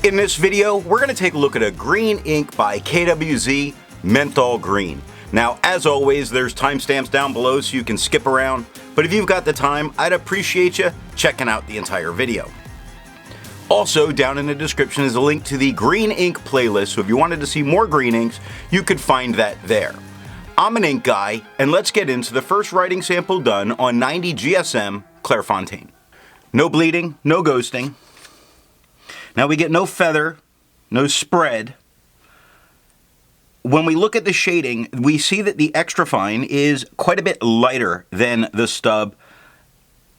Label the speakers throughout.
Speaker 1: In this video, we're going to take a look at a green ink by KWZ Menthol Green. Now, as always, there's timestamps down below so you can skip around, but if you've got the time, I'd appreciate you checking out the entire video. Also, down in the description is a link to the green ink playlist, so if you wanted to see more green inks, you could find that there. I'm an ink guy, and let's get into the first writing sample done on 90 GSM Clairfontaine. No bleeding, no ghosting. Now we get no feather, no spread. When we look at the shading, we see that the extra fine is quite a bit lighter than the stub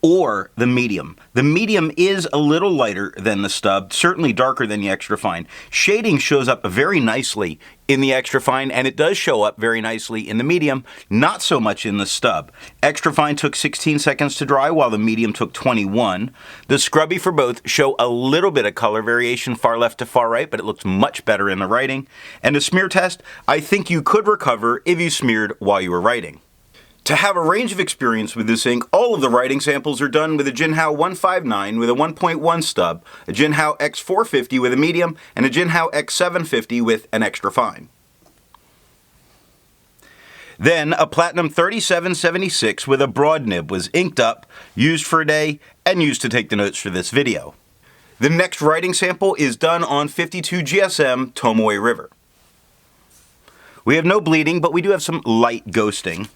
Speaker 1: or the medium. The medium is a little lighter than the stub, certainly darker than the extra fine. Shading shows up very nicely in the extra fine, and it does show up very nicely in the medium, not so much in the stub. Extra fine took 16 seconds to dry, while the medium took 21. The scrubby for both show a little bit of color variation far left to far right, but it looks much better in the writing. And the smear test, I think you could recover if you smeared while you were writing. To have a range of experience with this ink, all of the writing samples are done with a Jinhao 159 with a 1.1 stub, a Jinhao X450 with a medium, and a Jinhao X750 with an extra fine. Then a Platinum 3776 with a broad nib was inked up, used for a day, and used to take the notes for this video. The next writing sample is done on 52 GSM Tomoe River. We have no bleeding, but we do have some light ghosting.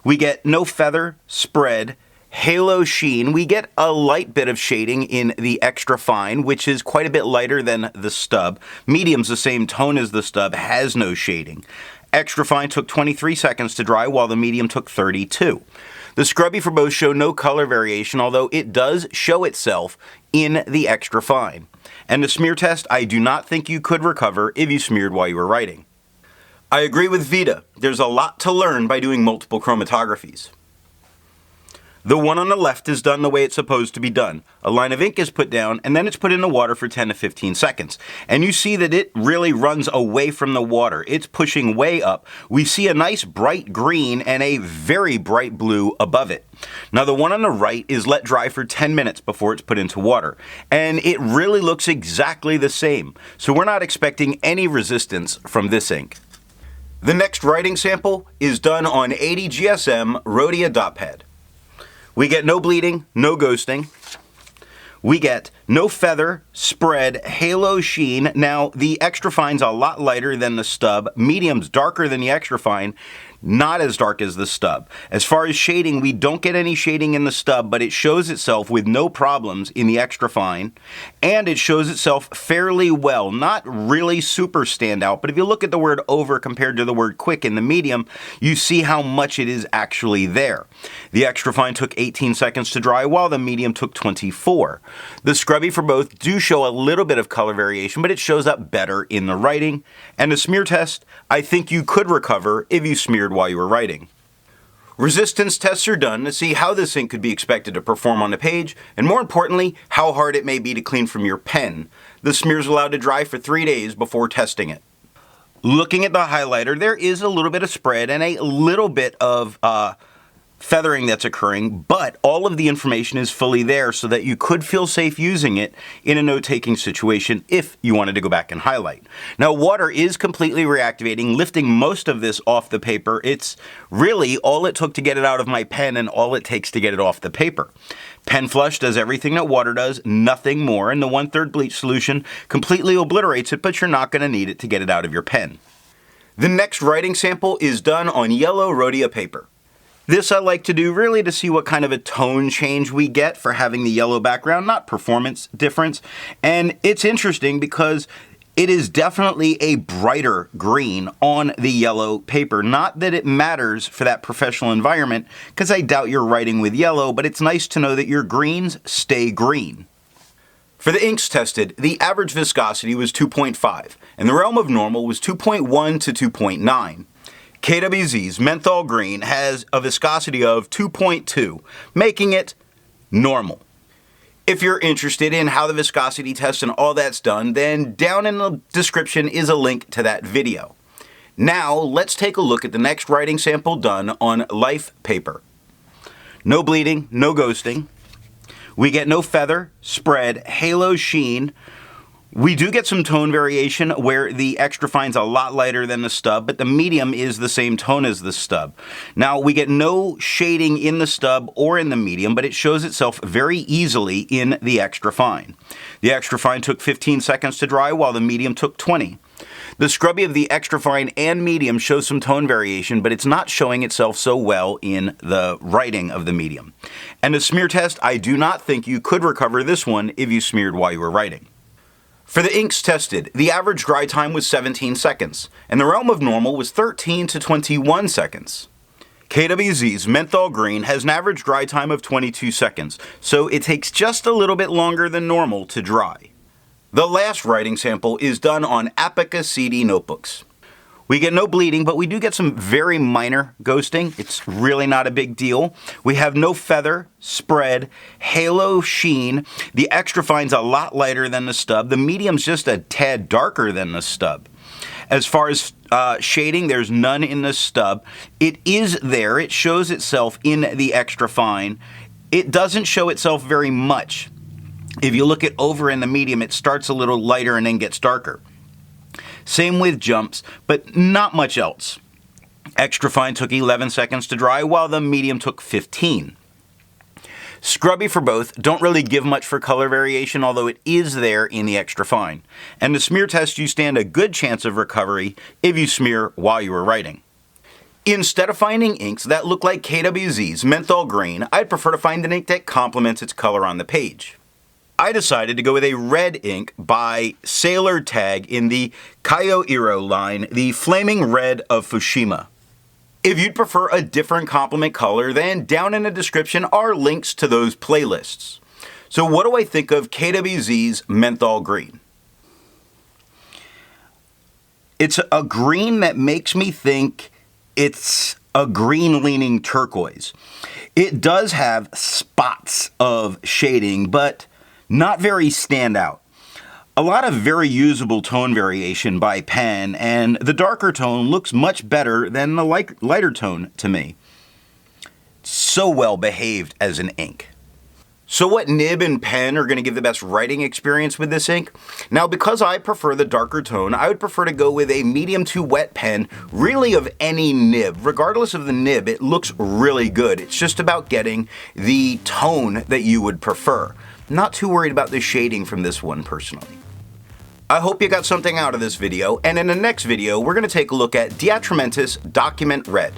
Speaker 1: We get no feather, spread, halo sheen. We get a light bit of shading in the extra fine, which is quite a bit lighter than the stub. Medium's the same tone as the stub, has no shading. Extra fine took 23 seconds to dry, while the medium took 32. The scrubby for both show no color variation, although it does show itself in the extra fine. And the smear test, I do not think you could recover if you smeared while you were writing. I agree with Vita. There's a lot to learn by doing multiple chromatographies. The one on the left is done the way it's supposed to be done. A line of ink is put down, and then it's put in the water for 10 to 15 seconds. And you see that it really runs away from the water. It's pushing way up. We see a nice bright green and a very bright blue above it. Now the one on the right is let dry for 10 minutes before it's put into water. And it really looks exactly the same. So we're not expecting any resistance from this ink. The next writing sample is done on 80 GSM Rhodia dot pad. We get no bleeding, no ghosting. We get no feather, spread, halo sheen. Now, the extra fine's a lot lighter than the stub. Medium's darker than the extra fine, not as dark as the stub. As far as shading, we don't get any shading in the stub, but it shows itself with no problems in the extra fine, and it shows itself fairly well. Not really super standout, but if you look at the word over compared to the word quick in the medium, you see how much it is actually there. The extra fine took 18 seconds to dry, while the medium took 24. The scrubby for both do show a little bit of color variation, but it shows up better in the writing. And the smear test, I think you could recover if you smeared while you were writing. Resistance tests are done to see how this ink could be expected to perform on the page, and more importantly, how hard it may be to clean from your pen. The smear is allowed to dry for 3 days before testing it. Looking at the highlighter, there is a little bit of spread and a little bit of feathering that's occurring, but all of the information is fully there so that you could feel safe using it in a note-taking situation if you wanted to go back and highlight. Now, water is completely reactivating, lifting most of this off the paper. It's really all it took to get it out of my pen and all it takes to get it off the paper. Pen flush does everything that water does, nothing more, and the 1/3 bleach solution completely obliterates it, but you're not going to need it to get it out of your pen. The next writing sample is done on yellow Rhodia paper. This I like to do really to see what kind of a tone change we get for having the yellow background, not performance difference. And it's interesting because it is definitely a brighter green on the yellow paper. Not that it matters for that professional environment, because I doubt you're writing with yellow, but it's nice to know that your greens stay green. For the inks tested, the average viscosity was 2.5, and the realm of normal was 2.1 to 2.9. KWZ's Menthol Green has a viscosity of 2.2, making it normal. If you're interested in how the viscosity test and all that's done, then down in the description is a link to that video. Now, let's take a look at the next writing sample done on Life paper. No bleeding, no ghosting. We get no feather, spread, halo sheen. We do get some tone variation where the extra fine's a lot lighter than the stub, but the medium is the same tone as the stub. Now, we get no shading in the stub or in the medium, but it shows itself very easily in the extra fine. The extra fine took 15 seconds to dry, while the medium took 20. The scrubby of the extra fine and medium shows some tone variation, but it's not showing itself so well in the writing of the medium. And a smear test, I do not think you could recover this one if you smeared while you were writing. For the inks tested, the average dry time was 17 seconds, and the realm of normal was 13 to 21 seconds. KWZ's Menthol Green has an average dry time of 22 seconds, so it takes just a little bit longer than normal to dry. The last writing sample is done on Apica CD notebooks. We get no bleeding, but we do get some very minor ghosting. It's really not a big deal. We have no feather, spread, halo sheen. The extra fine's a lot lighter than the stub. The medium's just a tad darker than the stub. As far as shading, there's none in the stub. It is there. It shows itself in the extra fine. It doesn't show itself very much. If you look it over in the medium, it starts a little lighter and then gets darker. Same with jumps, but not much else. Extra fine took 11 seconds to dry, while the medium took 15. Scrubby for both, don't really give much for color variation, although it is there in the extra fine. And the smear test, you stand a good chance of recovery if you smear while you were writing. Instead of finding inks that look like KWZ's Menthol Green, I'd prefer to find an ink that complements its color on the page. I decided to go with a red ink by Sailor Tag in the KWZ line, the Flaming Red of Fushime. If you'd prefer a different complement color, then down in the description are links to those playlists. So what do I think of KWZ's Menthol Green? It's a green that makes me think it's a green-leaning turquoise. It does have spots of shading, but not very standout. A lot of very usable tone variation by pen, and the darker tone looks much better than the lighter tone to me. So well behaved as an ink. So what nib and pen are going to give the best writing experience with this ink? Now, because I prefer the darker tone, I would prefer to go with a medium to wet pen, really of any nib. Regardless of the nib, it looks really good. It's just about getting the tone that you would prefer. Not too worried about the shading from this one personally. I hope you got something out of this video, and in the next video, we're going to take a look at Diatramentis Document Red.